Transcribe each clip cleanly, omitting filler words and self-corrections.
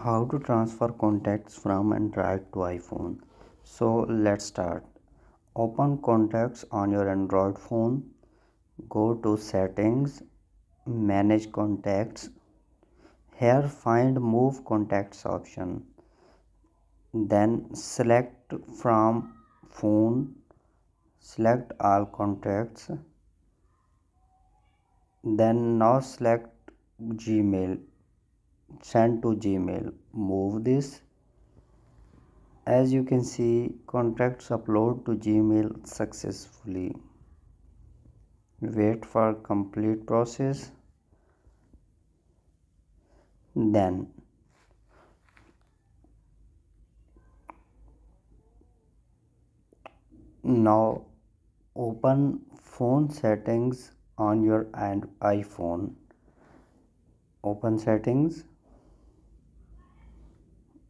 How to transfer contacts from Android to iPhone. So let's start. Open contacts on your Android phone. Go to settings, manage contacts. Here find move contacts option. Then select from phone, select all contacts. Then now select Gmail, send to Gmail. Move this. As you can see, contacts upload to Gmail successfully. Wait for complete process. Then now open phone settings on your iPhone. Open settings,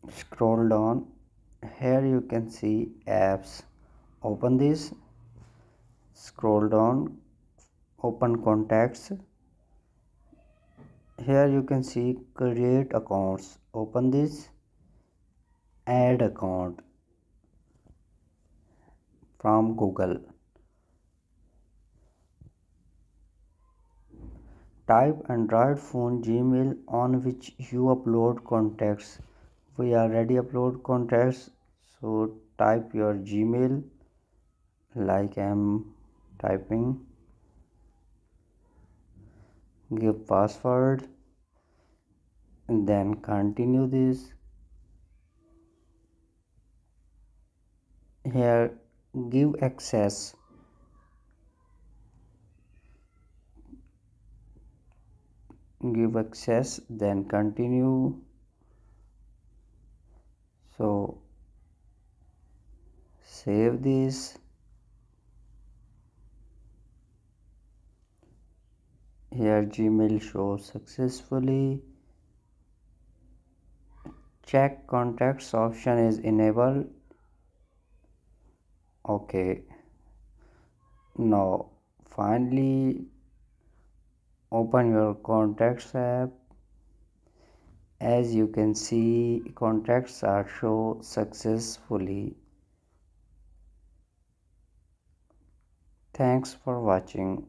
scroll down. Here you can see apps. Open this, scroll down, open contacts. Here you can see create accounts. Open this, add account from Google. Type Android phone Gmail on which you upload contacts. We already upload contacts, so type your Gmail like I am typing. Give password and then continue this. Here give access. Give access, then continue. So save this. Here Gmail shows successfully. Check contacts option is enabled. Okay. Now finally open your contacts app. As you can see, contacts are shown successfully. Thanks for watching.